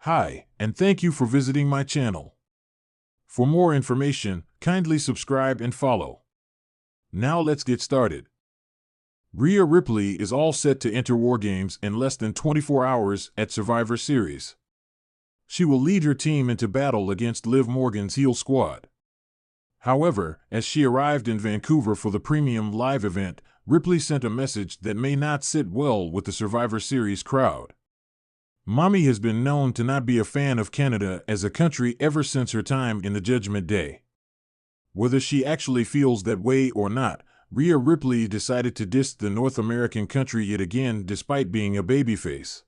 Hi, and thank you for visiting my channel. For more information, kindly subscribe and follow. Now let's get started. Rhea Ripley is all set to enter War Games in less than 24 hours at Survivor Series. She will lead her team into battle against Liv Morgan's heel squad. However, as she arrived in Vancouver for the premium live event, Ripley sent a message that may not sit well with the Survivor Series crowd. Mommy has been known to not be a fan of Canada as a country ever since her time in the Judgment Day. Whether she actually feels that way or not, Rhea Ripley decided to diss the North American country yet again despite being a babyface.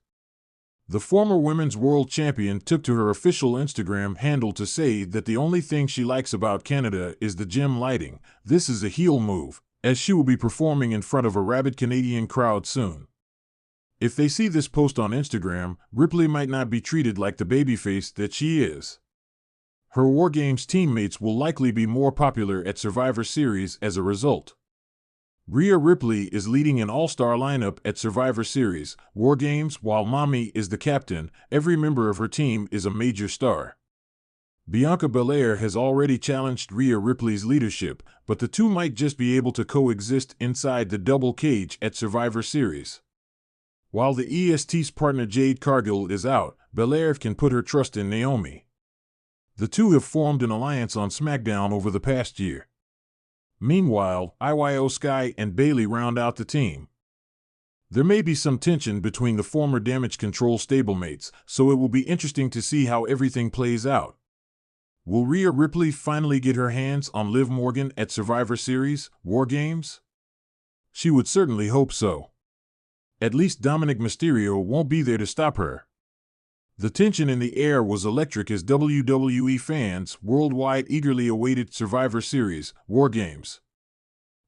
The former Women's World Champion took to her official Instagram handle to say that the only thing she likes about Canada is the gym lighting. This is a heel move, as she will be performing in front of a rabid Canadian crowd soon. If they see this post on Instagram, Ripley might not be treated like the babyface that she is. Her War Games teammates will likely be more popular at Survivor Series as a result. Rhea Ripley is leading an all-star lineup at Survivor Series War Games while Mommy is the captain. Every member of her team is a major star. Bianca Belair has already challenged Rhea Ripley's leadership, but the two might just be able to coexist inside the double cage at Survivor Series. While the EST's partner Jade Cargill is out, Belair can put her trust in Naomi. The two have formed an alliance on SmackDown over the past year. Meanwhile, Io Sky and Bayley round out the team. There may be some tension between the former Damage Control stablemates, so it will be interesting to see how everything plays out. Will Rhea Ripley finally get her hands on Liv Morgan at Survivor Series War Games? She would certainly hope so. At least Dominic Mysterio won't be there to stop her. The tension in the air was electric as WWE fans worldwide eagerly awaited Survivor Series War Games.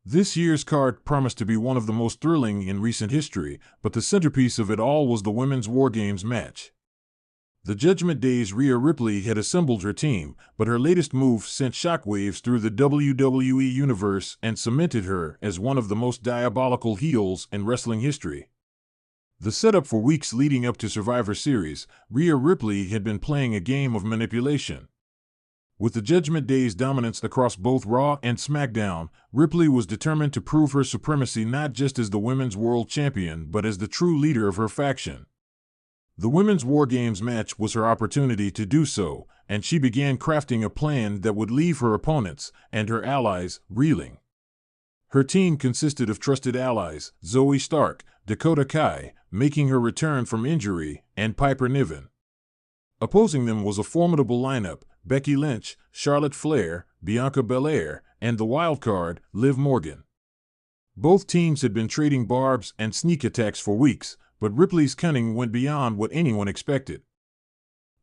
This year's card promised to be one of the most thrilling in recent history, but the centerpiece of it all was the Women's War Games match. The Judgment Day's Rhea Ripley had assembled her team, but her latest move sent shockwaves through the WWE universe and cemented her as one of the most diabolical heels in wrestling history. The setup for weeks leading up to Survivor Series, Rhea Ripley had been playing a game of manipulation. With the Judgment Day's dominance across both Raw and SmackDown, Ripley was determined to prove her supremacy not just as the Women's World Champion but as the true leader of her faction. The Women's War Games match was her opportunity to do so, and she began crafting a plan that would leave her opponents and her allies reeling. Her team consisted of trusted allies, Zoey Stark, Dakota Kai, making her return from injury, and Piper Niven. Opposing them was a formidable lineup: Becky Lynch, Charlotte Flair, Bianca Belair, and the wildcard, Liv Morgan. Both teams had been trading barbs and sneak attacks for weeks, but Ripley's cunning went beyond what anyone expected.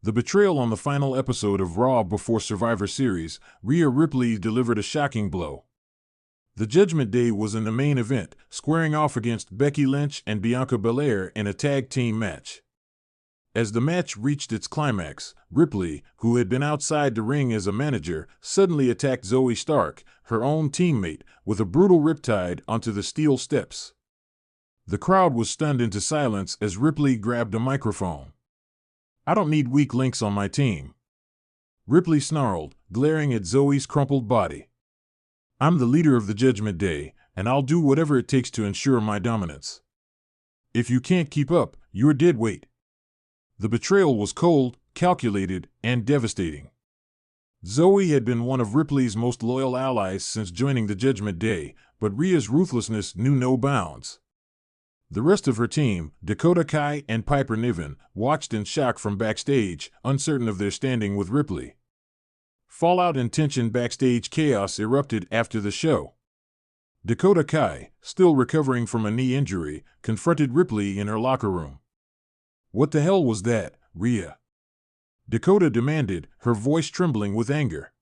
The betrayal on the final episode of Raw before Survivor Series, Rhea Ripley delivered a shocking blow. The Judgment Day was in the main event, squaring off against Becky Lynch and Bianca Belair in a tag team match. As the match reached its climax, Ripley, who had been outside the ring as a manager, suddenly attacked Zoey Stark, her own teammate, with a brutal riptide onto the steel steps. The crowd was stunned into silence as Ripley grabbed a microphone. "I don't need weak links on my team," Ripley snarled, glaring at Zoey's crumpled body. "I'm the leader of the Judgment Day, and I'll do whatever it takes to ensure my dominance. If you can't keep up, you're dead weight." The betrayal was cold, calculated, and devastating. Zoey had been one of Ripley's most loyal allies since joining the Judgment Day, but Rhea's ruthlessness knew no bounds. The rest of her team, Dakota Kai and Piper Niven, watched in shock from backstage, uncertain of their standing with Ripley. Fallout and tension backstage chaos erupted after the show. Dakota Kai, still recovering from a knee injury, confronted Ripley in her locker room. "What the hell was that, Rhea?" Dakota demanded, her voice trembling with anger.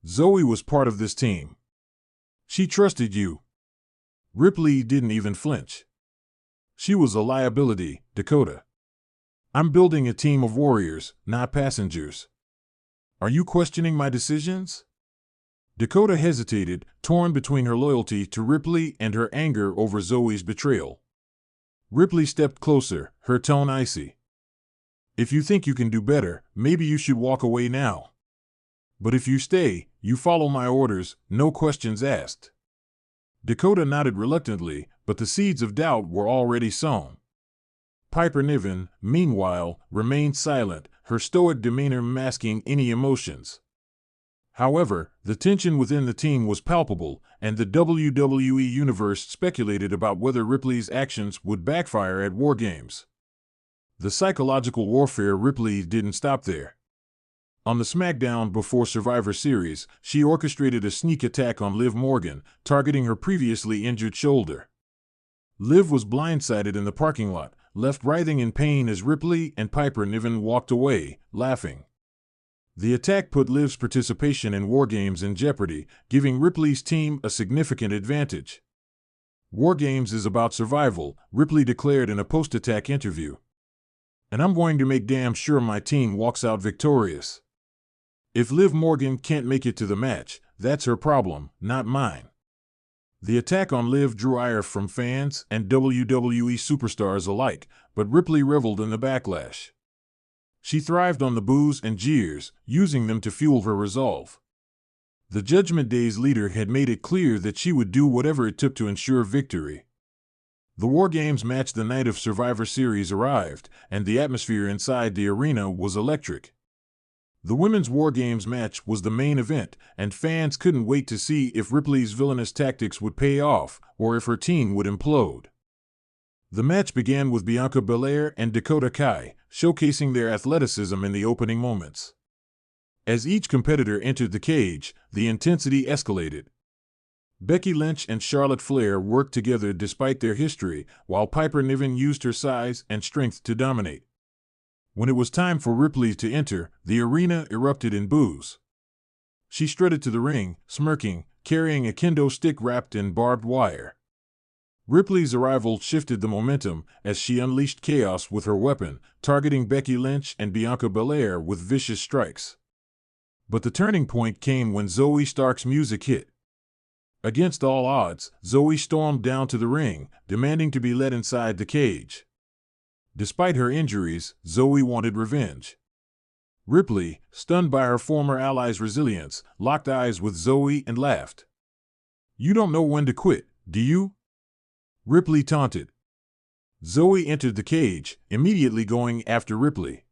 "Zoey was part of this team. She trusted you." Ripley didn't even flinch. "She was a liability, Dakota. I'm building a team of warriors, not passengers. Are you questioning my decisions?" Dakota hesitated, torn between her loyalty to Ripley and her anger over Zoey's betrayal. Ripley stepped closer, her tone icy. If you think you can do better, maybe you should walk away now. But if you stay, you follow my orders, no questions asked." Dakota nodded reluctantly, but the seeds of doubt were already sown. Piper Niven, meanwhile, remained silent, her stoic demeanor masking any emotions. However, the tension within the team was palpable, and the WWE Universe speculated about whether Ripley's actions would backfire at War Games. The psychological warfare Ripley didn't stop there. On the SmackDown before Survivor Series, she orchestrated a sneak attack on Liv Morgan, targeting her previously injured shoulder. Liv was blindsided in the parking lot, left writhing in pain as Ripley and Piper Niven walked away, laughing. The attack put Liv's participation in War Games in jeopardy, giving Ripley's team a significant advantage. "War Games is about survival," Ripley declared in a post-attack interview. "And I'm going to make damn sure my team walks out victorious. If Liv Morgan can't make it to the match, that's her problem, not mine." The attack on Liv drew ire from fans and WWE superstars alike, but Ripley reveled in the backlash. She thrived on the boos and jeers, using them to fuel her resolve. The Judgment Day's leader had made it clear that she would do whatever it took to ensure victory. The War Games match the night of Survivor Series arrived, and the atmosphere inside the arena was electric. The Women's War Games match was the main event, and fans couldn't wait to see if Ripley's villainous tactics would pay off, or if her team would implode. The match began with Bianca Belair and Dakota Kai, showcasing their athleticism in the opening moments. As each competitor entered the cage, the intensity escalated. Becky Lynch and Charlotte Flair worked together despite their history, while Piper Niven used her size and strength to dominate. When it was time for Ripley to enter, the arena erupted in boos. She strutted to the ring, smirking, carrying a kendo stick wrapped in barbed wire. Ripley's arrival shifted the momentum as she unleashed chaos with her weapon, targeting Becky Lynch and Bianca Belair with vicious strikes. But the turning point came when Zoe Stark's music hit. Against all odds, Zoe stormed down to the ring, demanding to be let inside the cage. Despite her injuries, Zoe wanted revenge. Ripley, stunned by her former ally's resilience, locked eyes with Zoe and laughed. "You don't know when to quit, do you?" Ripley taunted. Zoe entered the cage, immediately going after Ripley.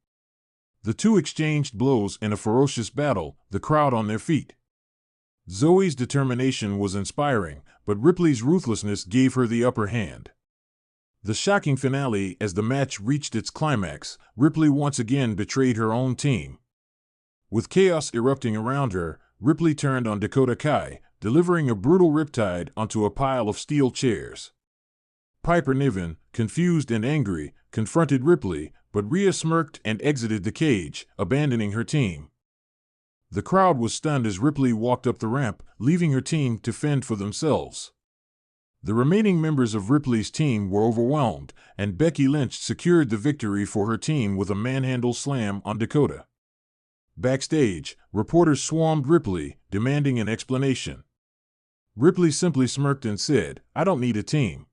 The two exchanged blows in a ferocious battle, the crowd on their feet. Zoe's determination was inspiring, but Ripley's ruthlessness gave her the upper hand. The shocking finale, as the match reached its climax, Ripley once again betrayed her own team. With chaos erupting around her, Ripley turned on Dakota Kai, delivering a brutal riptide onto a pile of steel chairs. Piper Niven, confused and angry, confronted Ripley, but Rhea smirked and exited the cage, abandoning her team. The crowd was stunned as Ripley walked up the ramp, leaving her team to fend for themselves. The remaining members of Ripley's team were overwhelmed, and Becky Lynch secured the victory for her team with a manhandle slam on Dakota. Backstage, reporters swarmed Ripley, demanding an explanation. Ripley simply smirked and said, "I don't need a team.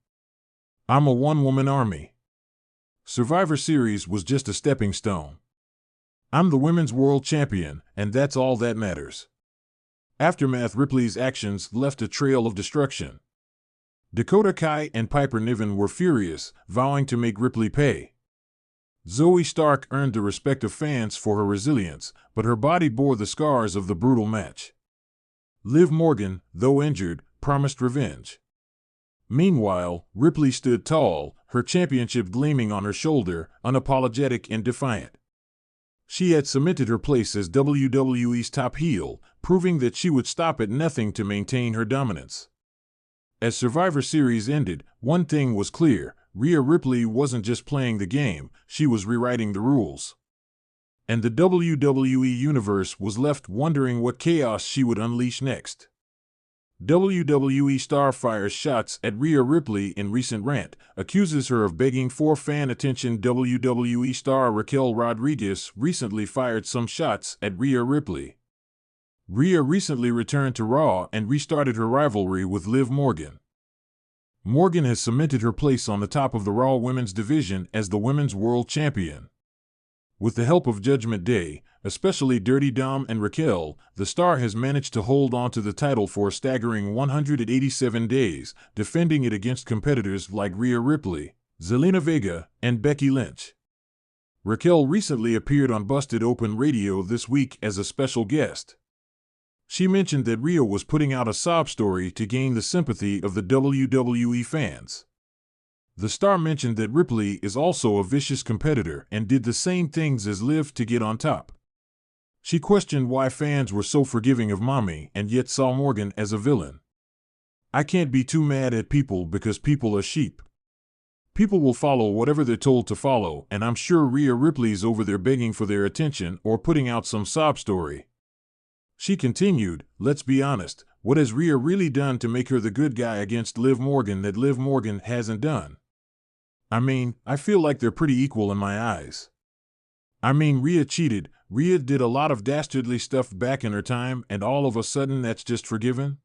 I'm a one-woman army. Survivor Series was just a stepping stone. I'm the Women's World Champion, and that's all that matters." Aftermath: Ripley's actions left a trail of destruction. Dakota Kai and Piper Niven were furious, vowing to make Ripley pay. Zoe Stark earned the respect of fans for her resilience, but her body bore the scars of the brutal match. Liv Morgan, though injured, promised revenge. Meanwhile, Ripley stood tall, her championship gleaming on her shoulder, unapologetic and defiant. She had cemented her place as WWE's top heel, proving that she would stop at nothing to maintain her dominance. As Survivor Series ended, one thing was clear: Rhea Ripley wasn't just playing the game, she was rewriting the rules. And the WWE Universe was left wondering what chaos she would unleash next. WWE star fires shots at Rhea Ripley in recent rant, accuses her of begging for fan attention. WWE star Raquel Rodriguez recently fired some shots at Rhea Ripley. Rhea recently returned to Raw and restarted her rivalry with Liv Morgan. Morgan has cemented her place on the top of the Raw Women's division as the Women's World Champion. With the help of Judgment Day, especially Dirty Dom and Raquel, the star has managed to hold on to the title for a staggering 187 days, defending it against competitors like Rhea Ripley, Zelina Vega, and Becky Lynch. Raquel recently appeared on Busted Open Radio this week as a special guest. She mentioned that Rhea was putting out a sob story to gain the sympathy of the WWE fans. The star mentioned that Ripley is also a vicious competitor and did the same things as Liv to get on top. She questioned why fans were so forgiving of Mommy and yet saw Morgan as a villain. "I can't be too mad at people because people are sheep. People will follow whatever they're told to follow, and I'm sure Rhea Ripley's over there begging for their attention or putting out some sob story." She continued, "Let's be honest, what has Rhea really done to make her the good guy against Liv Morgan that Liv Morgan hasn't done? I mean, I feel like they're pretty equal in my eyes. I mean, Rhea cheated, Rhea did a lot of dastardly stuff back in her time, and all of a sudden that's just forgiven?"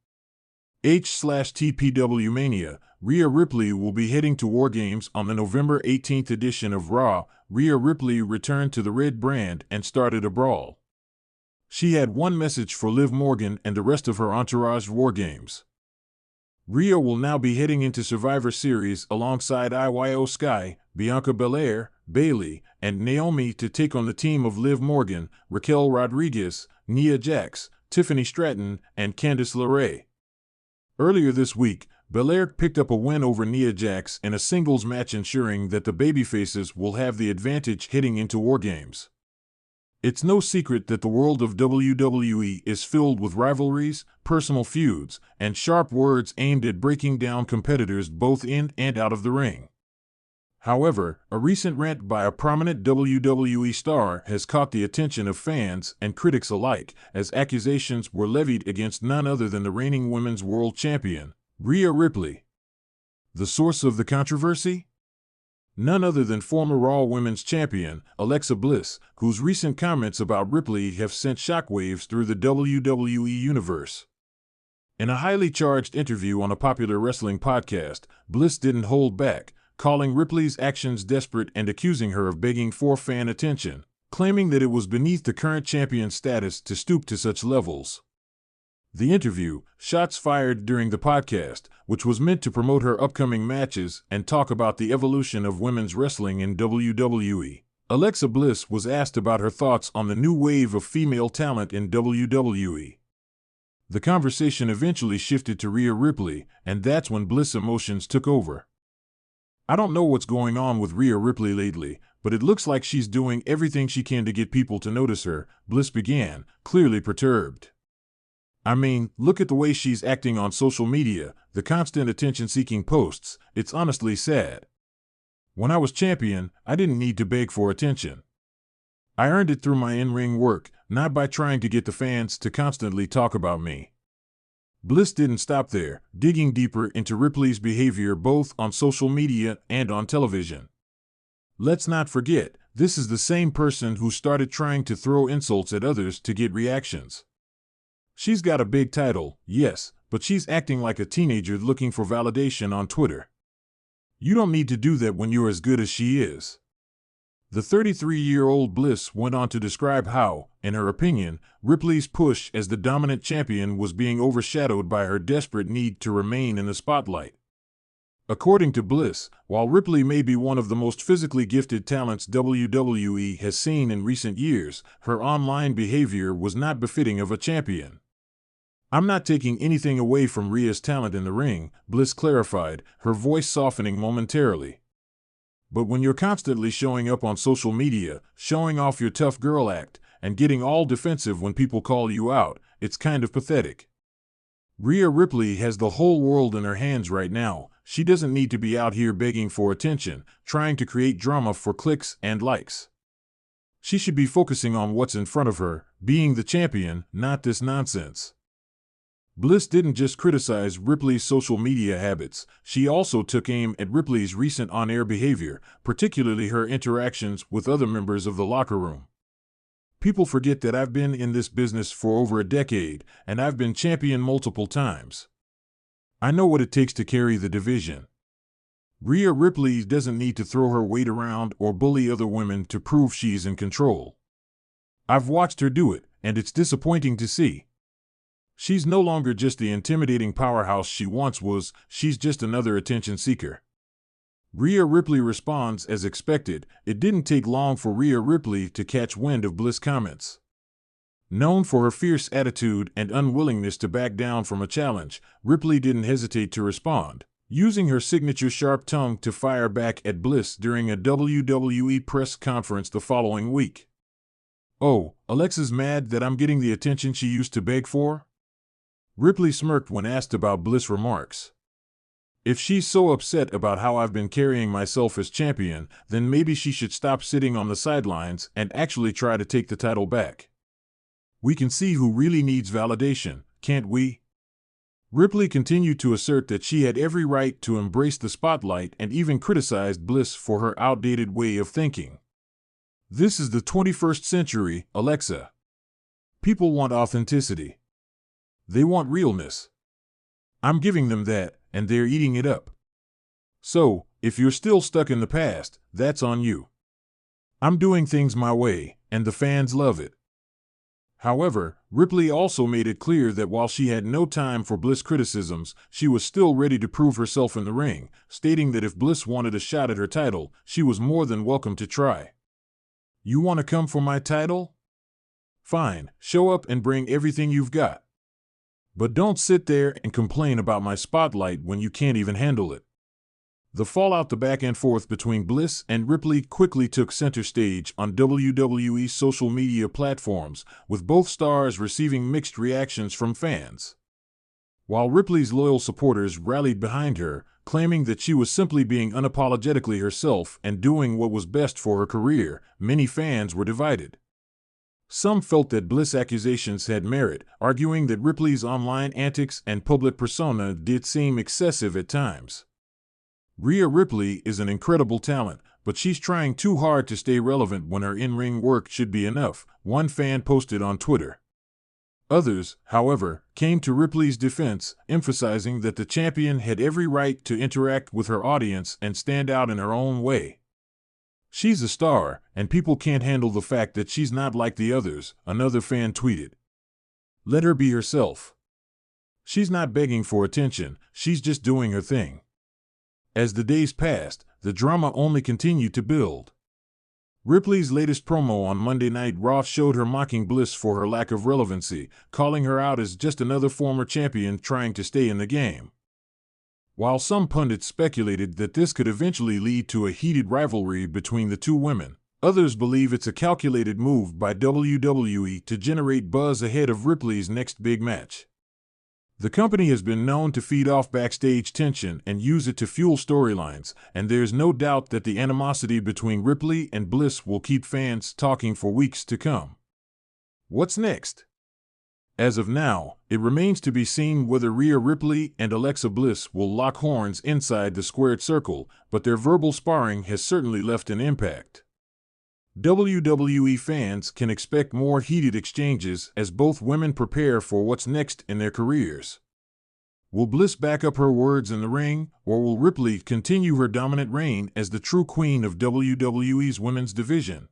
/TPW Mania, Rhea Ripley will be heading to War Games on the November 18th edition of Raw. Rhea Ripley returned to the Red brand and started a brawl. She had one message for Liv Morgan and the rest of her entourage War Games. Rhea will now be heading into Survivor Series alongside Iyo Sky, Bianca Belair, Bayley, and Naomi to take on the team of Liv Morgan, Raquel Rodriguez, Nia Jax, Tiffany Stratton, and Candice LeRae. Earlier this week, Belair picked up a win over Nia Jax in a singles match, ensuring that the babyfaces will have the advantage heading into War Games. It's no secret that the world of WWE is filled with rivalries, personal feuds, and sharp words aimed at breaking down competitors both in and out of the ring. However, a recent rant by a prominent WWE star has caught the attention of fans and critics alike, as accusations were levied against none other than the reigning Women's World Champion, Rhea Ripley. The source of the controversy? None other than former Raw Women's Champion, Alexa Bliss, whose recent comments about Ripley have sent shockwaves through the WWE universe. In a highly charged interview on a popular wrestling podcast, Bliss didn't hold back, calling Ripley's actions desperate and accusing her of begging for fan attention, claiming that it was beneath the current champion's status to stoop to such levels. The interview, shots fired during the podcast, which was meant to promote her upcoming matches and talk about the evolution of women's wrestling in WWE. Alexa Bliss was asked about her thoughts on the new wave of female talent in WWE. The conversation eventually shifted to Rhea Ripley, and that's when Bliss' emotions took over. "I don't know what's going on with Rhea Ripley lately, but it looks like she's doing everything she can to get people to notice her," Bliss began, clearly perturbed. "I mean, look at the way she's acting on social media, the constant attention-seeking posts. It's honestly sad. When I was champion, I didn't need to beg for attention. I earned it through my in-ring work, not by trying to get the fans to constantly talk about me." Bliss didn't stop there, digging deeper into Ripley's behavior both on social media and on television. Let's not forget, this is the same person who started trying to throw insults at others to get reactions. She's got a big title, yes, but she's acting like a teenager looking for validation on Twitter. You don't need to do that when you're as good as she is. The 33-year-old Bliss went on to describe how, in her opinion, Ripley's push as the dominant champion was being overshadowed by her desperate need to remain in the spotlight. According to Bliss, while Ripley may be one of the most physically gifted talents WWE has seen in recent years, her online behavior was not befitting of a champion. "I'm not taking anything away from Rhea's talent in the ring," Bliss clarified, her voice softening momentarily. "But when you're constantly showing up on social media, showing off your tough girl act, and getting all defensive when people call you out, it's kind of pathetic. Rhea Ripley has the whole world in her hands right now. She doesn't need to be out here begging for attention, trying to create drama for clicks and likes. She should be focusing on what's in front of her, being the champion, not this nonsense." Bliss didn't just criticize Ripley's social media habits, she also took aim at Ripley's recent on-air behavior, particularly her interactions with other members of the locker room. "People forget that I've been in this business for over a decade, and I've been champion multiple times. I know what it takes to carry the division. Rhea Ripley doesn't need to throw her weight around or bully other women to prove she's in control. I've watched her do it, and it's disappointing to see. She's no longer just the intimidating powerhouse she once was, she's just another attention seeker. Rhea Ripley responds as expected. It didn't take long for Rhea Ripley to catch wind of Bliss' comments. Known for her fierce attitude and unwillingness to back down from a challenge, Ripley didn't hesitate to respond, using her signature sharp tongue to fire back at Bliss during a WWE press conference the following week. "Oh, Alexa's mad that I'm getting the attention she used to beg for?" Ripley smirked when asked about Bliss' remarks. "If she's so upset about how I've been carrying myself as champion, then maybe she should stop sitting on the sidelines and actually try to take the title back. We can see who really needs validation, can't we?" Ripley continued to assert that she had every right to embrace the spotlight and even criticized Bliss for her outdated way of thinking. "This is the 21st century, Alexa. People want authenticity. They want realness. I'm giving them that, and they're eating it up. So, if you're still stuck in the past, that's on you. I'm doing things my way, and the fans love it." However, Ripley also made it clear that while she had no time for Bliss criticisms, she was still ready to prove herself in the ring, stating that if Bliss wanted a shot at her title, she was more than welcome to try. "You want to come for my title? Fine, show up and bring everything you've got. But don't sit there and complain about my spotlight when you can't even handle it." The fallout, the back and forth between Bliss and Ripley quickly took center stage on WWE's social media platforms, with both stars receiving mixed reactions from fans. While Ripley's loyal supporters rallied behind her, claiming that she was simply being unapologetically herself and doing what was best for her career, many fans were divided. Some felt that Bliss' accusations had merit, arguing that Ripley's online antics and public persona did seem excessive at times. Rhea Ripley is an incredible talent, but she's trying too hard to stay relevant when her in-ring work should be enough, one fan posted on Twitter. Others, however, came to Ripley's defense, emphasizing that the champion had every right to interact with her audience and stand out in her own way. "She's a star, and people can't handle the fact that she's not like the others," another fan tweeted. "Let her be herself. She's not begging for attention, she's just doing her thing." As the days passed, the drama only continued to build. Ripley's latest promo on Monday Night Raw showed her mocking Bliss for her lack of relevancy, calling her out as just another former champion trying to stay in the game. While some pundits speculated that this could eventually lead to a heated rivalry between the two women, others believe it's a calculated move by WWE to generate buzz ahead of Ripley's next big match. The company has been known to feed off backstage tension and use it to fuel storylines, and there's no doubt that the animosity between Ripley and Bliss will keep fans talking for weeks to come. What's next? As of now, it remains to be seen whether Rhea Ripley and Alexa Bliss will lock horns inside the squared circle, but their verbal sparring has certainly left an impact. WWE fans can expect more heated exchanges as both women prepare for what's next in their careers. Will Bliss back up her words in the ring, or will Ripley continue her dominant reign as the true queen of WWE's women's division?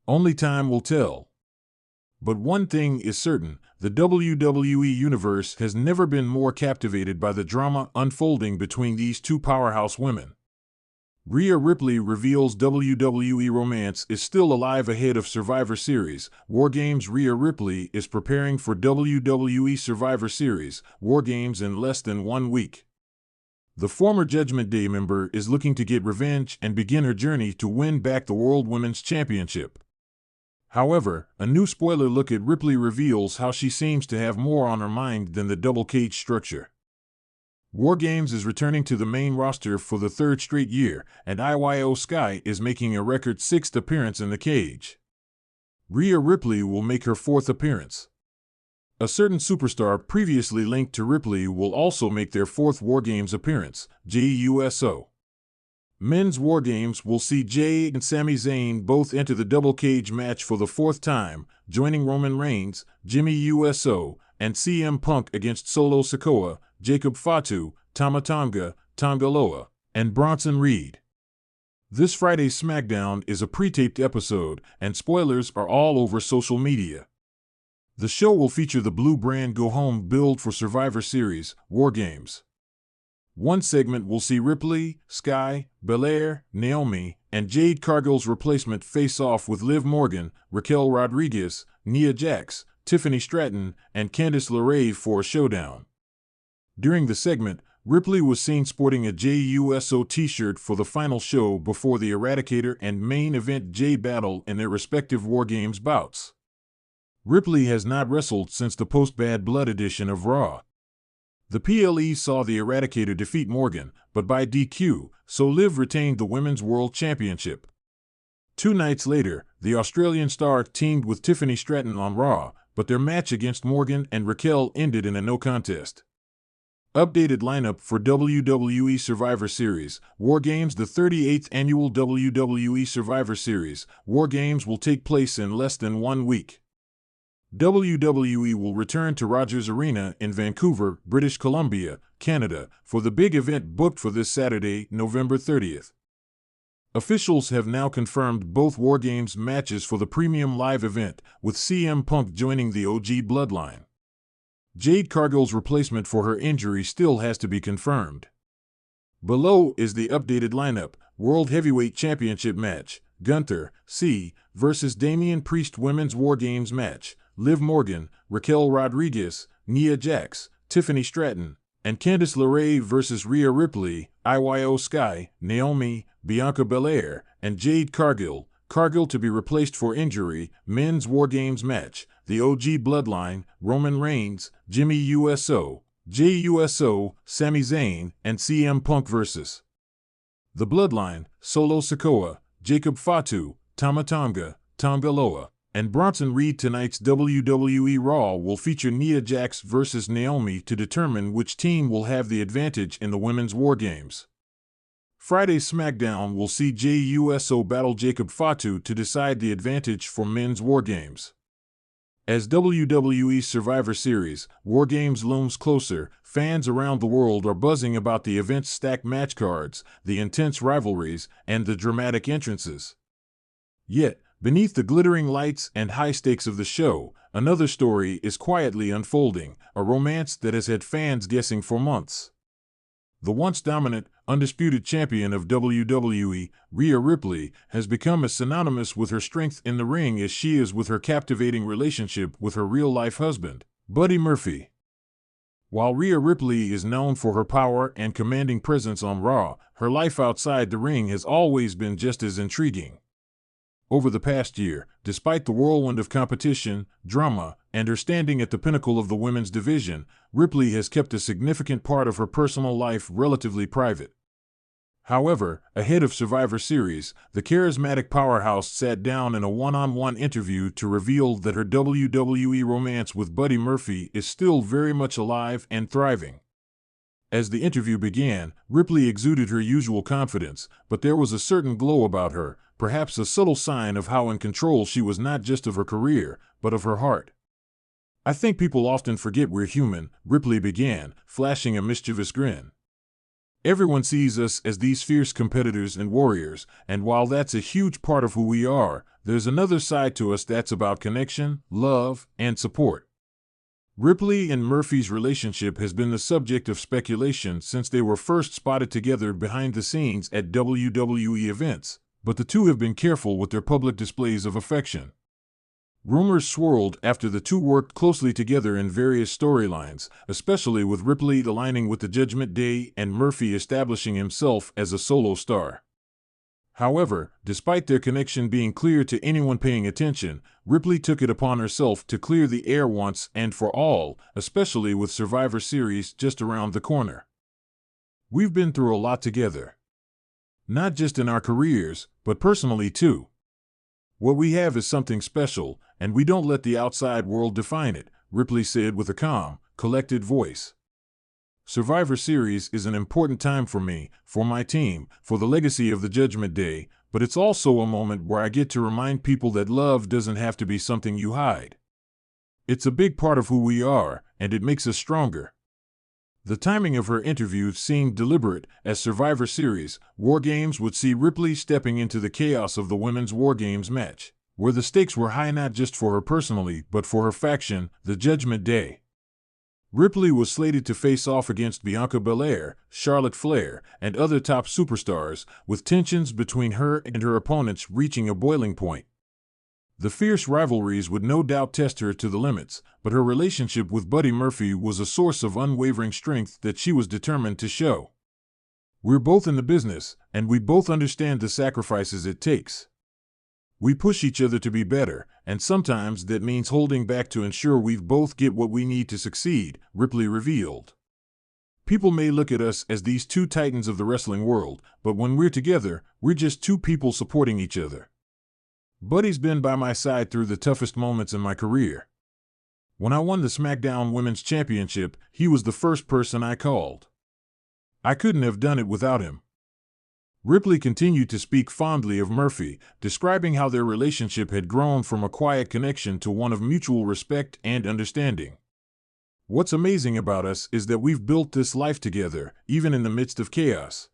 Only time will tell. But one thing is certain, the WWE universe has never been more captivated by the drama unfolding between these two powerhouse women. Rhea Ripley reveals WWE romance is still alive ahead of Survivor Series. War Games. Rhea Ripley is preparing for WWE Survivor Series, War Games, in less than 1 week. The former Judgment Day member is looking to get revenge and begin her journey to win back the World Women's Championship. However, a new spoiler look at Ripley reveals how she seems to have more on her mind than the double cage structure. War Games is returning to the main roster for the 3rd straight year, and Io Sky is making a record 6th appearance in the cage. Rhea Ripley will make her 4th appearance. A certain superstar previously linked to Ripley will also make their 4th War Games appearance, JUSO. Men's War Games will see Jay and Sami Zayn both enter the double cage match for the 4th time, joining Roman Reigns, Jimmy USO, and CM Punk against Solo Sikoa, Jacob Fatu, Tama Tonga, Tonga Loa, and Bronson Reed. This Friday's SmackDown is a pre-taped episode, and spoilers are all over social media. The show will feature the Blue Brand go-home build for Survivor Series, War Games. One segment will see Ripley, Sky, Belair, Naomi, and Jade Cargill's replacement face off with Liv Morgan, Raquel Rodriguez, Nia Jax, Tiffany Stratton, and Candice LeRae for a showdown. During the segment, Ripley was seen sporting a JUSO t-shirt for the final show before the Eradicator and main event Jade battle in their respective War Games bouts. Ripley has not wrestled since the post-Bad Blood edition of Raw. The PLE saw the Eradicator defeat Morgan, but by DQ, so Liv retained the Women's World Championship. 2 nights later, the Australian star teamed with Tiffany Stratton on Raw, but their match against Morgan and Raquel ended in a no contest. Updated lineup for WWE Survivor Series, War Games. The 38th annual WWE Survivor Series, War Games, will take place in less than 1 week. WWE will return to Rogers Arena in Vancouver, British Columbia, Canada, for the big event booked for this Saturday, November 30th. Officials have now confirmed both War Games matches for the premium live event, with CM Punk joining the OG Bloodline. Jade Cargill's replacement for her injury still has to be confirmed. Below is the updated lineup. World Heavyweight Championship match, Gunther, C. vs. Damian Priest. Women's War Games match, Liv Morgan, Raquel Rodriguez, Nia Jax, Tiffany Stratton, and Candice LeRae vs. Rhea Ripley, Iyo Sky, Naomi, Bianca Belair, and Jade Cargill. Cargill to be replaced for injury. Men's War Games match, the OG Bloodline, Roman Reigns, Jimmy USO, Jey Uso, Sami Zayn, and CM Punk vs. The Bloodline, Solo Sikoa, Jacob Fatu, Tama Tonga, Tonga Loa, and Bronson Reed. Tonight's WWE Raw will feature Nia Jax vs. Naomi to determine which team will have the advantage in the Women's War Games. Friday's SmackDown will see Jey Uso battle Jacob Fatu to decide the advantage for Men's War Games. As WWE Survivor Series, War Games looms closer, fans around the world are buzzing about the event's stacked match cards, the intense rivalries, and the dramatic entrances. Yet, beneath the glittering lights and high stakes of the show, another story is quietly unfolding, a romance that has had fans guessing for months. The once dominant, undisputed champion of WWE, Rhea Ripley, has become as synonymous with her strength in the ring as she is with her captivating relationship with her real-life husband, Buddy Murphy. While Rhea Ripley is known for her power and commanding presence on Raw, her life outside the ring has always been just as intriguing. Over the past year, despite the whirlwind of competition, drama, and her standing at the pinnacle of the women's division, Ripley has kept a significant part of her personal life relatively private. However, ahead of Survivor Series, the charismatic powerhouse sat down in a one-on-one interview to reveal that her WWE romance with Buddy Murphy is still very much alive and thriving. As the interview began, Ripley exuded her usual confidence, but there was a certain glow about her, perhaps a subtle sign of how in control she was not just of her career, but of her heart. "I think people often forget we're human," Ripley began, flashing a mischievous grin. "Everyone sees us as these fierce competitors and warriors, and while that's a huge part of who we are, there's another side to us that's about connection, love, and support." Ripley and Murphy's relationship has been the subject of speculation since they were first spotted together behind the scenes at WWE events, but the two have been careful with their public displays of affection. Rumors swirled after the two worked closely together in various storylines, especially with Ripley aligning with the Judgment Day and Murphy establishing himself as a solo star. However, despite their connection being clear to anyone paying attention, Ripley took it upon herself to clear the air once and for all, especially with Survivor Series just around the corner. "We've been through a lot together. Not just in our careers, but personally too. What we have is something special, and we don't let the outside world define it," Ripley said with a calm, collected voice. "Survivor Series is an important time for me, for my team, for the legacy of the Judgment Day, but it's also a moment where I get to remind people that love doesn't have to be something you hide. It's a big part of who we are, and it makes us stronger." The timing of her interview seemed deliberate, as Survivor Series War Games would see Ripley stepping into the chaos of the women's War Games match, where the stakes were high not just for her personally, but for her faction, the Judgment Day. Ripley was slated to face off against Bianca Belair, Charlotte Flair, and other top superstars, with tensions between her and her opponents reaching a boiling point. The fierce rivalries would no doubt test her to the limits, but her relationship with Buddy Murphy was a source of unwavering strength that she was determined to show. We're both in the business, and we both understand the sacrifices it takes. We push each other to be better, and sometimes that means holding back to ensure we both get what we need to succeed, Ripley revealed. People may look at us as these two titans of the wrestling world, but when we're together, we're just two people supporting each other. Buddy's been by my side through the toughest moments in my career. When I won the SmackDown Women's Championship, he was the first person I called. I couldn't have done it without him. Ripley continued to speak fondly of Murphy, describing how their relationship had grown from a quiet connection to one of mutual respect and understanding. What's amazing about us is that we've built this life together, even in the midst of chaos.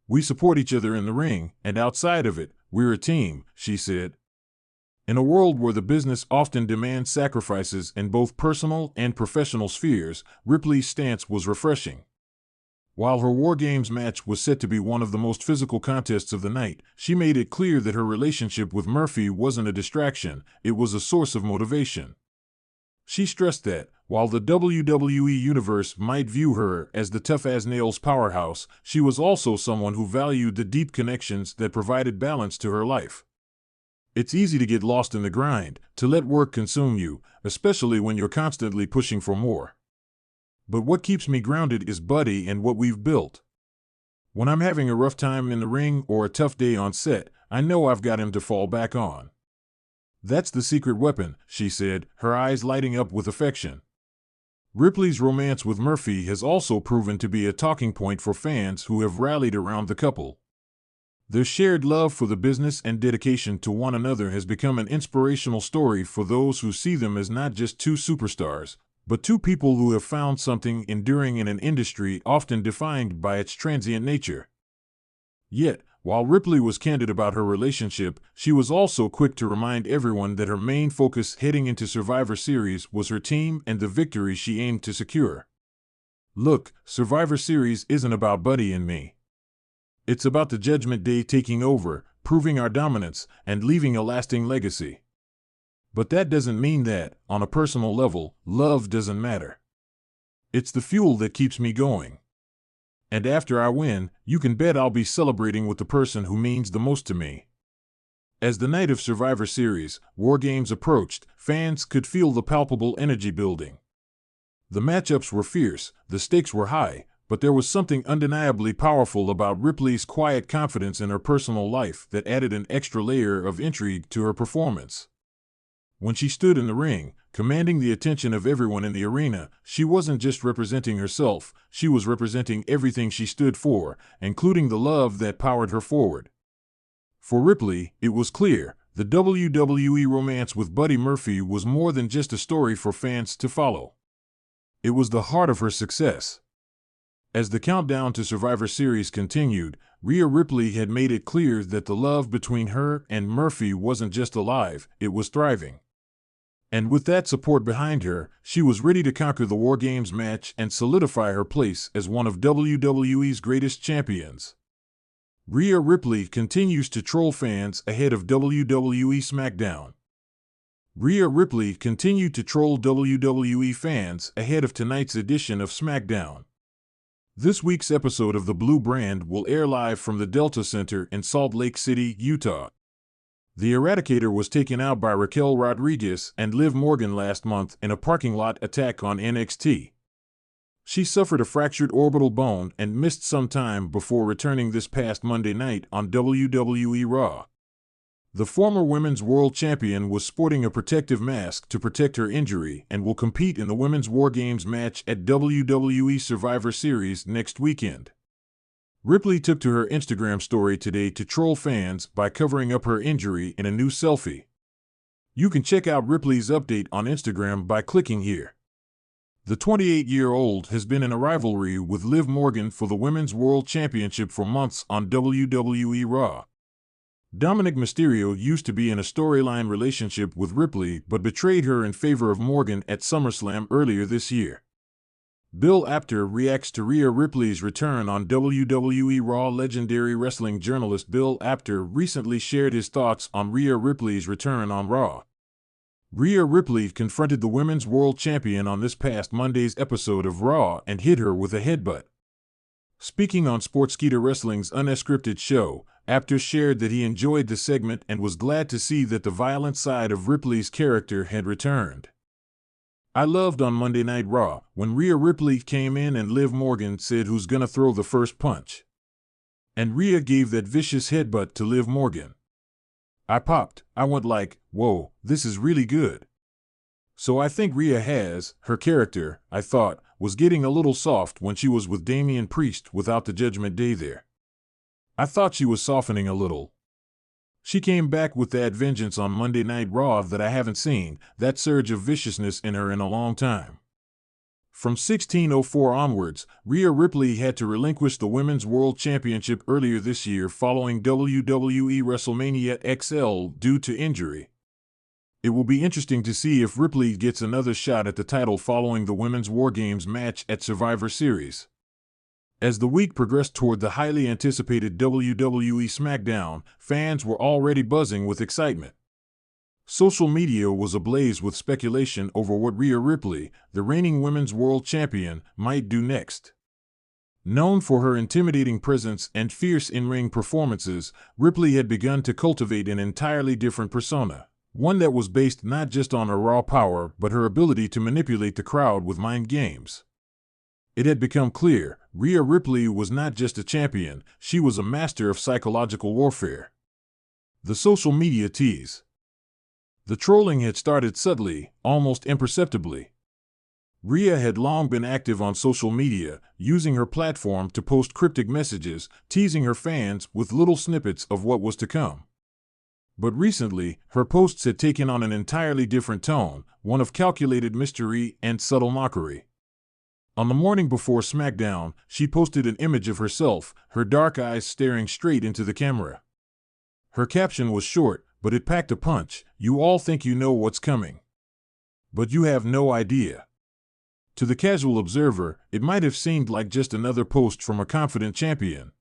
We support each other in the ring, and outside of it, we're a team, she said. In a world where the business often demands sacrifices in both personal and professional spheres, Ripley's stance was refreshing. While her War Games match was set to be one of the most physical contests of the night, she made it clear that her relationship with Murphy wasn't a distraction, it was a source of motivation. She stressed that, while the WWE Universe might view her as the tough-as-nails powerhouse, she was also someone who valued the deep connections that provided balance to her life. It's easy to get lost in the grind, to let work consume you, especially when you're constantly pushing for more. But what keeps me grounded is Buddy and what we've built. When I'm having a rough time in the ring or a tough day on set, I know I've got him to fall back on. That's the secret weapon, she said, her eyes lighting up with affection. Ripley's romance with Murphy has also proven to be a talking point for fans who have rallied around the couple. Their shared love for the business and dedication to one another has become an inspirational story for those who see them as not just two superstars, but two people who have found something enduring in an industry often defined by its transient nature. Yet, while Ripley was candid about her relationship, she was also quick to remind everyone that her main focus heading into Survivor Series was her team and the victory she aimed to secure. Look, Survivor Series isn't about Buddy and me. It's about the Judgment Day taking over, proving our dominance, and leaving a lasting legacy. But that doesn't mean that, on a personal level, love doesn't matter. It's the fuel that keeps me going. And after I win, you can bet I'll be celebrating with the person who means the most to me. As the night of Survivor Series War Games approached, fans could feel the palpable energy building. The matchups were fierce, the stakes were high, but there was something undeniably powerful about Ripley's quiet confidence in her personal life that added an extra layer of intrigue to her performance. When she stood in the ring, commanding the attention of everyone in the arena, she wasn't just representing herself, she was representing everything she stood for, including the love that powered her forward. For Ripley, it was clear, the WWE romance with Buddy Murphy was more than just a story for fans to follow. It was the heart of her success. As the countdown to Survivor Series continued, Rhea Ripley had made it clear that the love between her and Murphy wasn't just alive, it was thriving. And with that support behind her, she was ready to conquer the War Games match and solidify her place as one of WWE's greatest champions. Rhea Ripley continues to troll fans ahead of WWE SmackDown. Rhea Ripley continued to troll WWE fans ahead of tonight's edition of SmackDown. This week's episode of The Blue Brand will air live from the Delta Center in Salt Lake City, Utah. The Eradicator was taken out by Raquel Rodriguez and Liv Morgan last month in a parking lot attack on NXT. She suffered a fractured orbital bone and missed some time before returning this past Monday night on WWE Raw. The former Women's World Champion was sporting a protective mask to protect her injury and will compete in the Women's War Games match at WWE Survivor Series next weekend. Ripley took to her Instagram story today to troll fans by covering up her injury in a new selfie. You can check out Ripley's update on Instagram by clicking here. The 28-year-old has been in a rivalry with Liv Morgan for the Women's World Championship for months on WWE Raw. Dominic Mysterio used to be in a storyline relationship with Ripley but betrayed her in favor of Morgan at SummerSlam earlier this year. Bill Apter reacts to Rhea Ripley's return on WWE Raw. Legendary wrestling journalist Bill Apter recently shared his thoughts on Rhea Ripley's return on Raw. Rhea Ripley confronted the Women's World Champion on this past Monday's episode of Raw and hit her with a headbutt. Speaking on Sportskeeda Wrestling's Unscripted show, Apter shared that he enjoyed the segment and was glad to see that the violent side of Ripley's character had returned. "I loved on Monday Night Raw when Rhea Ripley came in and Liv Morgan said who's gonna throw the first punch. And Rhea gave that vicious headbutt to Liv Morgan. I popped. I went like, whoa, this is really good." So I think Rhea her character, I thought, was getting a little soft when she was with Damian Priest without the Judgment Day there. I thought she was softening a little. She came back with that vengeance on Monday Night Raw that I haven't seen, that surge of viciousness in her in a long time. From 1604 onwards, Rhea Ripley had to relinquish the Women's World Championship earlier this year following WWE WrestleMania XL due to injury. It will be interesting to see if Ripley gets another shot at the title following the Women's War Games match at Survivor Series. As the week progressed toward the highly anticipated WWE SmackDown, fans were already buzzing with excitement. Social media was ablaze with speculation over what Rhea Ripley, the reigning Women's World Champion, might do next. Known for her intimidating presence and fierce in-ring performances, Ripley had begun to cultivate an entirely different persona, one that was based not just on her raw power but her ability to manipulate the crowd with mind games. It had become clear, Rhea Ripley was not just a champion, she was a master of psychological warfare. The social media tease. The trolling had started subtly, almost imperceptibly. Rhea had long been active on social media, using her platform to post cryptic messages, teasing her fans with little snippets of what was to come. But recently, her posts had taken on an entirely different tone, one of calculated mystery and subtle mockery. On the morning before SmackDown, she posted an image of herself, her dark eyes staring straight into the camera. Her caption was short, but it packed a punch. "You all think you know what's coming. But you have no idea." To the casual observer, it might have seemed like just another post from a confident champion.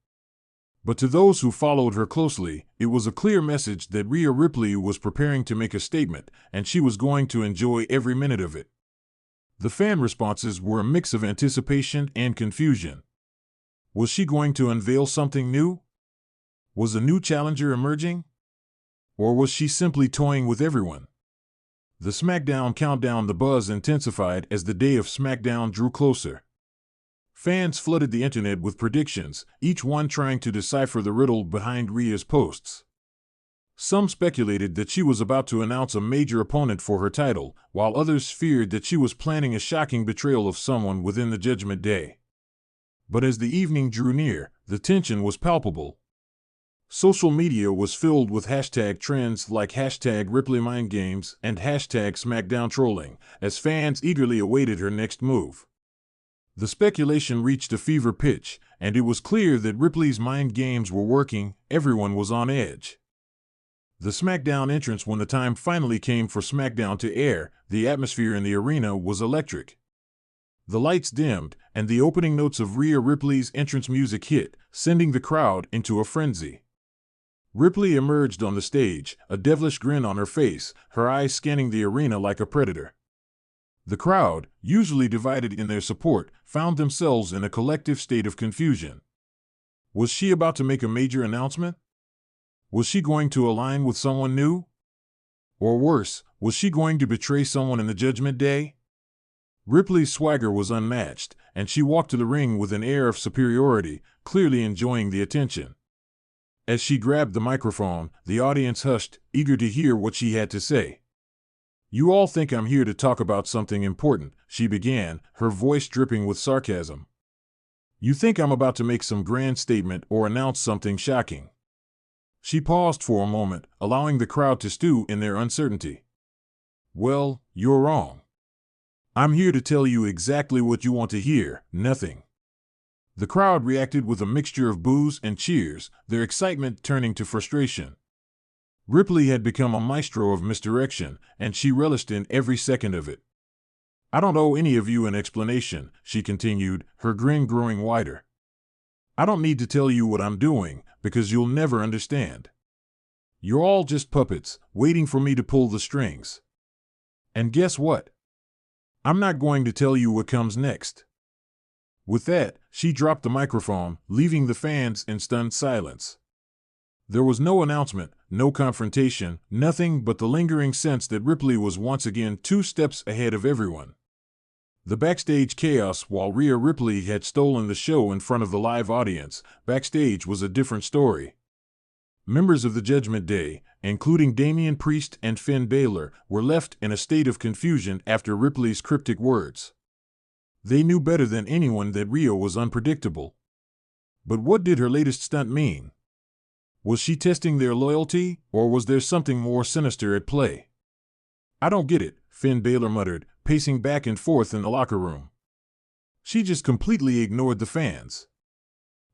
But to those who followed her closely, it was a clear message that Rhea Ripley was preparing to make a statement, and she was going to enjoy every minute of it. The fan responses were a mix of anticipation and confusion. Was she going to unveil something new? Was a new challenger emerging? Or was she simply toying with everyone? The SmackDown countdown. The buzz intensified as the day of SmackDown drew closer. Fans flooded the internet with predictions, each one trying to decipher the riddle behind Rhea's posts. Some speculated that she was about to announce a major opponent for her title, while others feared that she was planning a shocking betrayal of someone within the Judgment Day. But as the evening drew near, the tension was palpable. Social media was filled with hashtag trends like hashtag Ripley Mind Games and hashtag SmackDown Trolling, as fans eagerly awaited her next move. The speculation reached a fever pitch, and it was clear that Ripley's mind games were working. Everyone was on edge. The SmackDown entrance. When the time finally came for SmackDown to air, the atmosphere in the arena was electric. The lights dimmed, and the opening notes of Rhea Ripley's entrance music hit, sending the crowd into a frenzy. Ripley emerged on the stage, a devilish grin on her face, her eyes scanning the arena like a predator. The crowd, usually divided in their support, found themselves in a collective state of confusion. Was she about to make a major announcement? Was she going to align with someone new? Or worse, was she going to betray someone in the Judgment Day? Ripley's swagger was unmatched, and she walked to the ring with an air of superiority, clearly enjoying the attention. As she grabbed the microphone, the audience hushed, eager to hear what she had to say. "You all think I'm here to talk about something important," she began, her voice dripping with sarcasm. "You think I'm about to make some grand statement or announce something shocking." She paused for a moment, allowing the crowd to stew in their uncertainty. "Well, you're wrong. I'm here to tell you exactly what you want to hear, nothing. The crowd reacted with a mixture of boos and cheers, their excitement turning to frustration. Ripley had become a maestro of misdirection, and she relished in every second of it. I don't owe any of you an explanation, she continued, her grin growing wider. I don't need to tell you what I'm doing, because you'll never understand. You're all just puppets, waiting for me to pull the strings. And guess what? I'm not going to tell you what comes next. With that, she dropped the microphone, leaving the fans in stunned silence. There was no announcement, no confrontation, nothing but the lingering sense that Ripley was once again 2 steps ahead of everyone. The backstage chaos, while Rhea Ripley had stolen the show in front of the live audience, backstage was a different story. Members of the Judgment Day, including Damian Priest and Finn Balor, were left in a state of confusion after Ripley's cryptic words. They knew better than anyone that Rhea was unpredictable. But what did her latest stunt mean? Was she testing their loyalty, or was there something more sinister at play? I don't get it, Finn Balor muttered, pacing back and forth in the locker room. She just completely ignored the fans.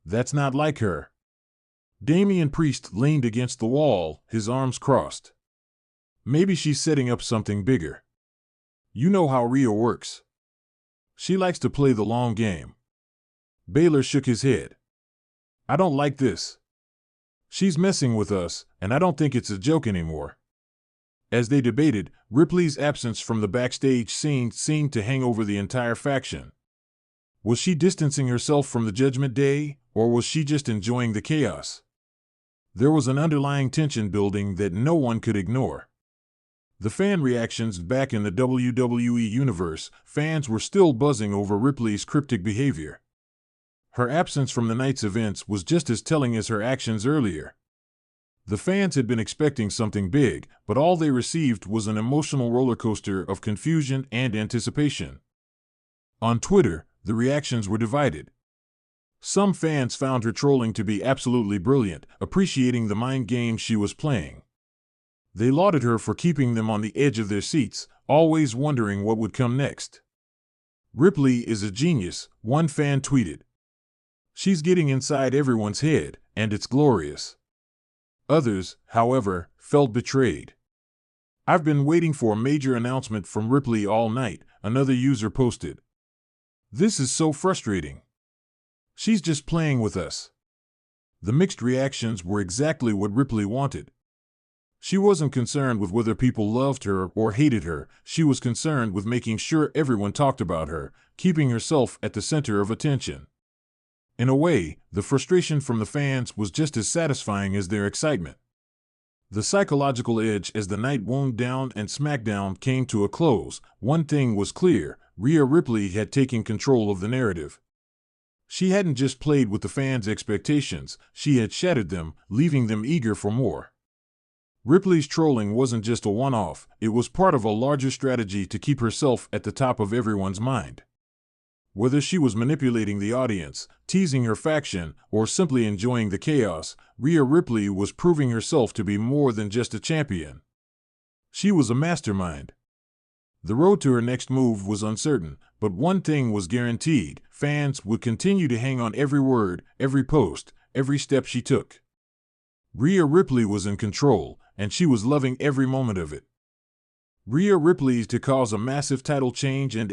That's not like her. Damian Priest leaned against the wall, his arms crossed. Maybe she's setting up something bigger. You know how Rhea works. She likes to play the long game. Balor shook his head. I don't like this. She's messing with us, and I don't think it's a joke anymore. As they debated, Ripley's absence from the backstage scene seemed to hang over the entire faction. Was she distancing herself from the Judgment Day, or was she just enjoying the chaos? There was an underlying tension building that no one could ignore. The fan reactions back in the WWE universe, fans were still buzzing over Ripley's cryptic behavior. Her absence from the night's events was just as telling as her actions earlier. The fans had been expecting something big, but all they received was an emotional roller coaster of confusion and anticipation. On Twitter, the reactions were divided. Some fans found her trolling to be absolutely brilliant, appreciating the mind game she was playing. They lauded her for keeping them on the edge of their seats, always wondering what would come next. Ripley is a genius, one fan tweeted. She's getting inside everyone's head, and it's glorious. Others, however, felt betrayed. I've been waiting for a major announcement from Ripley all night, another user posted. This is so frustrating. She's just playing with us. The mixed reactions were exactly what Ripley wanted. She wasn't concerned with whether people loved her or hated her, she was concerned with making sure everyone talked about her, keeping herself at the center of attention. In a way, the frustration from the fans was just as satisfying as their excitement. The psychological edge as the night wound down and SmackDown came to a close, one thing was clear, Rhea Ripley had taken control of the narrative. She hadn't just played with the fans' expectations, she had shattered them, leaving them eager for more. Ripley's trolling wasn't just a one-off, it was part of a larger strategy to keep herself at the top of everyone's mind. Whether she was manipulating the audience, teasing her faction, or simply enjoying the chaos, Rhea Ripley was proving herself to be more than just a champion. She was a mastermind. The road to her next move was uncertain, but one thing was guaranteed, fans would continue to hang on every word, every post, every step she took. Rhea Ripley was in control, and she was loving every moment of it. Rhea Ripley to cause a massive title change and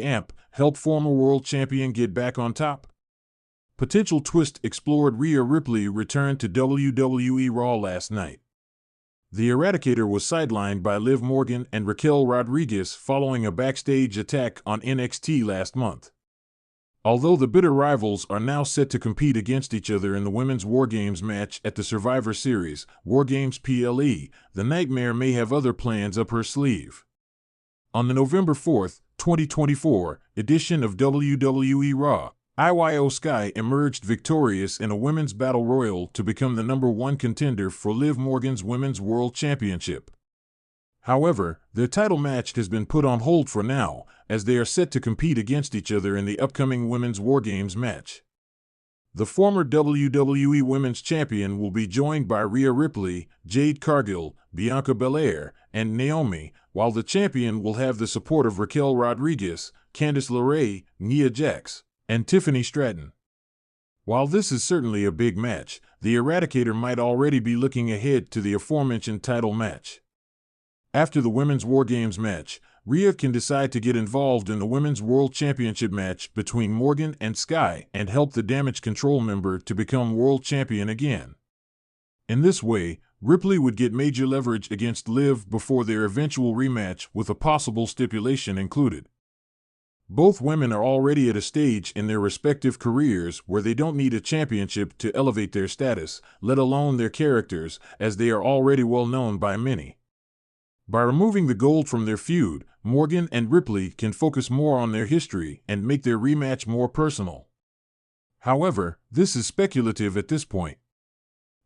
help former world champion get back on top? Potential twist explored. Rhea Ripley returned to WWE Raw last night. The Eradicator was sidelined by Liv Morgan and Raquel Rodriguez following a backstage attack on NXT last month. Although the bitter rivals are now set to compete against each other in the Women's War Games match at the Survivor Series, War Games PLE, the Nightmare may have other plans up her sleeve. On the November 4, 2024, edition of WWE Raw, Io Sky emerged victorious in a women's battle royal to become the #1 contender for Liv Morgan's Women's World Championship. However, their title match has been put on hold for now, as they are set to compete against each other in the upcoming Women's War Games match. The former WWE Women's Champion will be joined by Rhea Ripley, Jade Cargill, Bianca Belair, and Naomi, while the champion will have the support of Raquel Rodriguez, Candice LeRae, Nia Jax, and Tiffany Stratton. While this is certainly a big match, the Eradicator might already be looking ahead to the aforementioned title match. After the Women's War Games match, Rhea can decide to get involved in the Women's World Championship match between Morgan and Sky and help the Damage Control member to become World Champion again. In this way, Ripley would get major leverage against Liv before their eventual rematch, with a possible stipulation included. Both women are already at a stage in their respective careers where they don't need a championship to elevate their status, let alone their characters, as they are already well known by many. By removing the gold from their feud, Morgan and Ripley can focus more on their history and make their rematch more personal. However, this is speculative at this point.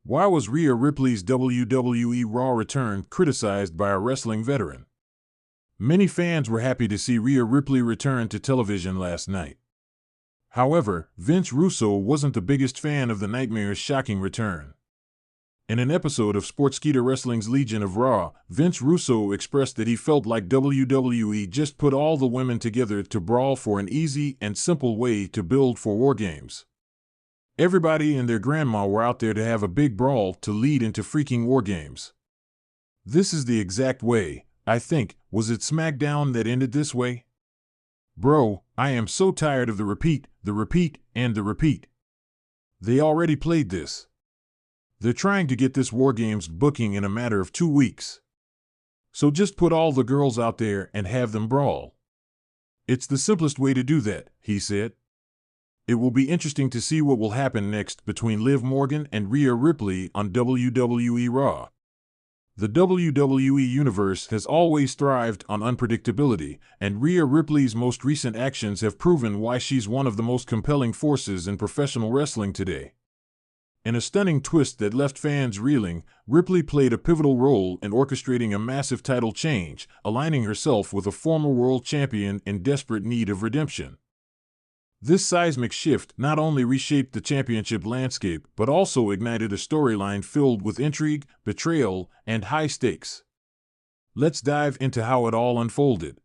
Why was Rhea Ripley's WWE Raw return criticized by a wrestling veteran? Many fans were happy to see Rhea Ripley return to television last night. However, Vince Russo wasn't the biggest fan of the Nightmare's shocking return. In an episode of Sportskeeda Wrestling's Legion of Raw, Vince Russo expressed that he felt like WWE just put all the women together to brawl for an easy and simple way to build for War Games. Everybody and their grandma were out there to have a big brawl to lead into freaking War Games. This is the exact way, I think. Was it SmackDown that ended this way? Bro, I am so tired of the repeat, and the repeat. They already played this. They're trying to get this War Games booking in a matter of 2 weeks. So just put all the girls out there and have them brawl. It's the simplest way to do that, he said. It will be interesting to see what will happen next between Liv Morgan and Rhea Ripley on WWE Raw. The WWE Universe has always thrived on unpredictability, and Rhea Ripley's most recent actions have proven why she's one of the most compelling forces in professional wrestling today. In a stunning twist that left fans reeling, Ripley played a pivotal role in orchestrating a massive title change, aligning herself with a former world champion in desperate need of redemption. This seismic shift not only reshaped the championship landscape but also ignited a storyline filled with intrigue, betrayal, and high stakes. Let's dive into how it all unfolded.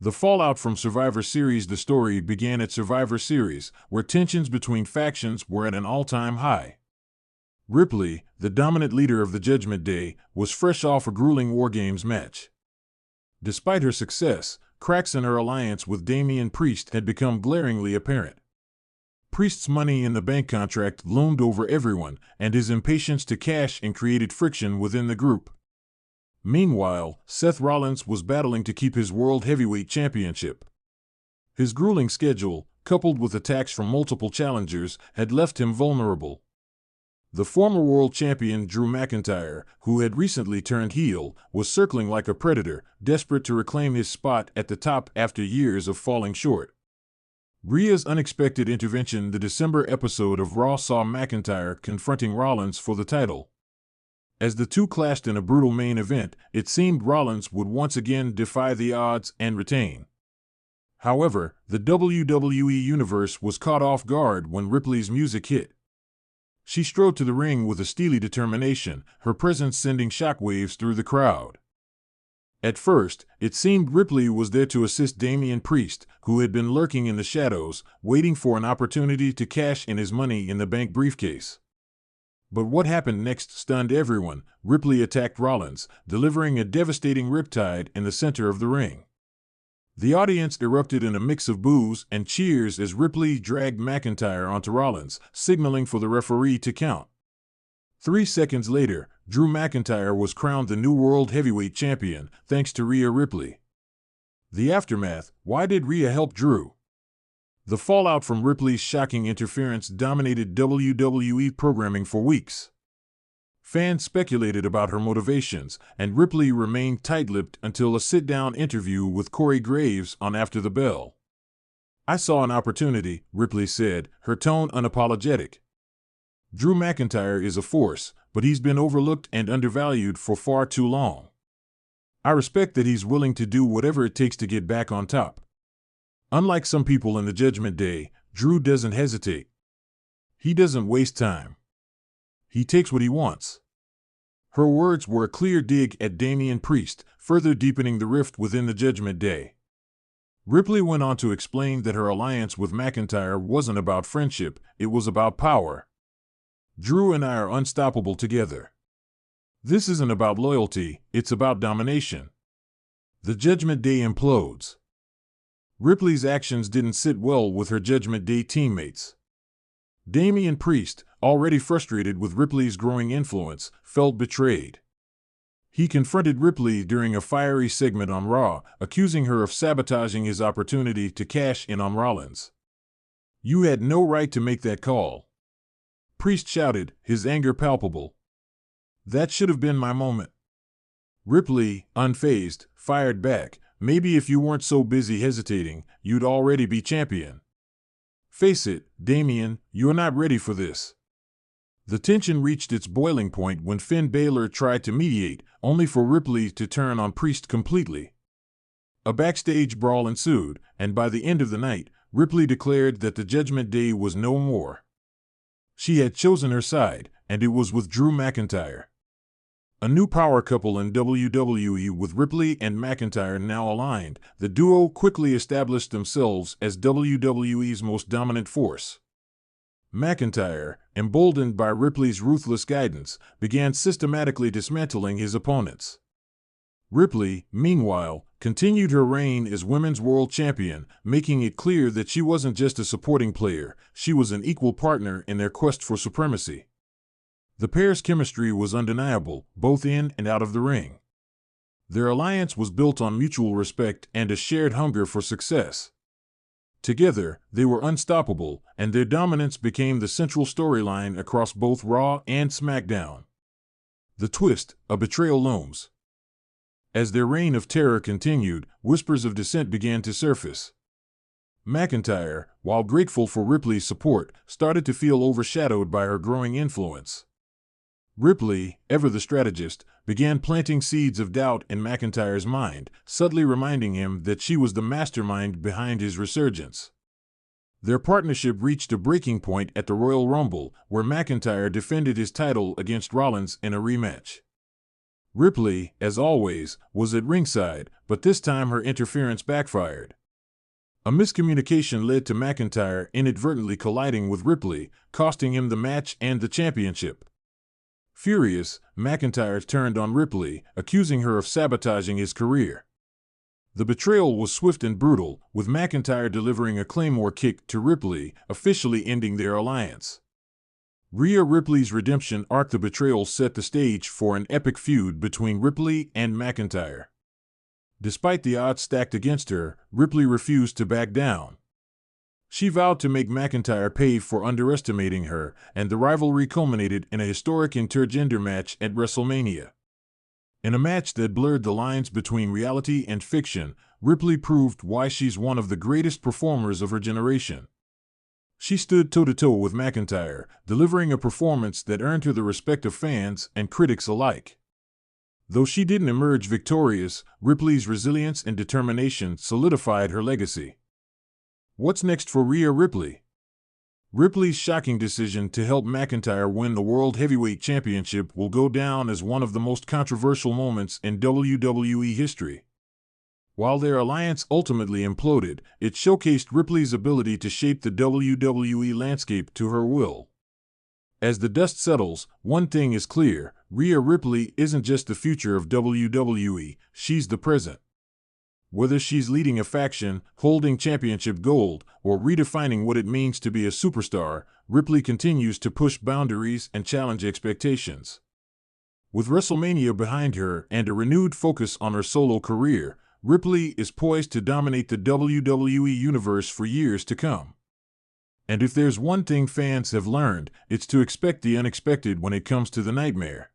The fallout from Survivor Series. The story began at Survivor Series, where tensions between factions were at an all-time high. Ripley, the dominant leader of the Judgment Day, was fresh off a grueling War Games match. Despite her success, cracks in her alliance with Damian Priest had become glaringly apparent. Priest's Money in the Bank contract loomed over everyone, and his impatience to cash in created friction within the group. Meanwhile, Seth Rollins was battling to keep his World Heavyweight Championship. His grueling schedule, coupled with attacks from multiple challengers, had left him vulnerable. The former world champion Drew McIntyre, who had recently turned heel, was circling like a predator, desperate to reclaim his spot at the top after years of falling short. Rhea's unexpected intervention. The December episode of Raw saw McIntyre confronting Rollins for the title. As the two clashed in a brutal main event, it seemed Rollins would once again defy the odds and retain. However, the WWE Universe was caught off guard when Ripley's music hit. She strode to the ring with a steely determination, her presence sending shockwaves through the crowd. At first, it seemed Ripley was there to assist Damian Priest, who had been lurking in the shadows, waiting for an opportunity to cash in his Money in the Bank briefcase. But what happened next stunned everyone. Ripley attacked Rollins, delivering a devastating riptide in the center of the ring. The audience erupted in a mix of boos and cheers as Ripley dragged McIntyre onto Rollins, signaling for the referee to count. 3 seconds later, Drew McIntyre was crowned the new World Heavyweight Champion, thanks to Rhea Ripley. The aftermath. Why did Rhea help Drew? The fallout from Ripley's shocking interference dominated WWE programming for weeks. Fans speculated about her motivations, and Ripley remained tight-lipped until a sit-down interview with Corey Graves on After the Bell. "I saw an opportunity," Ripley said, her tone unapologetic. "Drew McIntyre is a force, but he's been overlooked and undervalued for far too long. I respect that he's willing to do whatever it takes to get back on top. Unlike some people in the Judgment Day, Drew doesn't hesitate. He doesn't waste time. He takes what he wants. Her words were a clear dig at Damian Priest, further deepening the rift within the Judgment Day. Ripley went on to explain that her alliance with McIntyre wasn't about friendship, it was about power. Drew and I are unstoppable together. This isn't about loyalty, it's about domination. The Judgment Day implodes. Ripley's actions didn't sit well with her Judgment Day teammates. Damian Priest, already frustrated with Ripley's growing influence, felt betrayed. He confronted Ripley during a fiery segment on Raw, accusing her of sabotaging his opportunity to cash in on Rollins. "You had no right to make that call," Priest shouted, his anger palpable. "That should have been my moment." Ripley, unfazed, fired back, "Maybe if you weren't so busy hesitating, you'd already be champion. Face it, Damian, you're not ready for this." The tension reached its boiling point when Finn Balor tried to mediate, only for Ripley to turn on Priest completely. A backstage brawl ensued, and by the end of the night, Ripley declared that the Judgment Day was no more. She had chosen her side, and it was with Drew McIntyre. A new power couple in WWE, with Ripley and McIntyre now aligned, the duo quickly established themselves as WWE's most dominant force. McIntyre, emboldened by Ripley's ruthless guidance, began systematically dismantling his opponents. Ripley, meanwhile, continued her reign as Women's World Champion, making it clear that she wasn't just a supporting player, she was an equal partner in their quest for supremacy. The pair's chemistry was undeniable, both in and out of the ring. Their alliance was built on mutual respect and a shared hunger for success. Together, they were unstoppable, and their dominance became the central storyline across both Raw and SmackDown. The twist, a betrayal looms. As their reign of terror continued, whispers of dissent began to surface. McIntyre, while grateful for Ripley's support, started to feel overshadowed by her growing influence. Ripley, ever the strategist, began planting seeds of doubt in McIntyre's mind, subtly reminding him that she was the mastermind behind his resurgence. Their partnership reached a breaking point at the Royal Rumble, where McIntyre defended his title against Rollins in a rematch. Ripley, as always, was at ringside, but this time her interference backfired. A miscommunication led to McIntyre inadvertently colliding with Ripley, costing him the match and the championship. Furious, McIntyre turned on Ripley, accusing her of sabotaging his career. The betrayal was swift and brutal, with McIntyre delivering a Claymore kick to Ripley, officially ending their alliance. Rhea Ripley's redemption arc. The betrayal set the stage for an epic feud between Ripley and McIntyre. Despite the odds stacked against her, Ripley refused to back down. She vowed to make McIntyre pay for underestimating her, and the rivalry culminated in a historic intergender match at WrestleMania. In a match that blurred the lines between reality and fiction, Ripley proved why she's one of the greatest performers of her generation. She stood toe-to-toe with McIntyre, delivering a performance that earned her the respect of fans and critics alike. Though she didn't emerge victorious, Ripley's resilience and determination solidified her legacy. What's next for Rhea Ripley? Ripley's shocking decision to help McIntyre win the World Heavyweight Championship will go down as one of the most controversial moments in WWE history. While their alliance ultimately imploded, it showcased Ripley's ability to shape the WWE landscape to her will. As the dust settles, one thing is clear: Rhea Ripley isn't just the future of WWE, she's the present. Whether she's leading a faction, holding championship gold, or redefining what it means to be a superstar, Ripley continues to push boundaries and challenge expectations. With WrestleMania behind her and a renewed focus on her solo career, Ripley is poised to dominate the WWE universe for years to come. And if there's one thing fans have learned, it's to expect the unexpected when it comes to the Nightmare.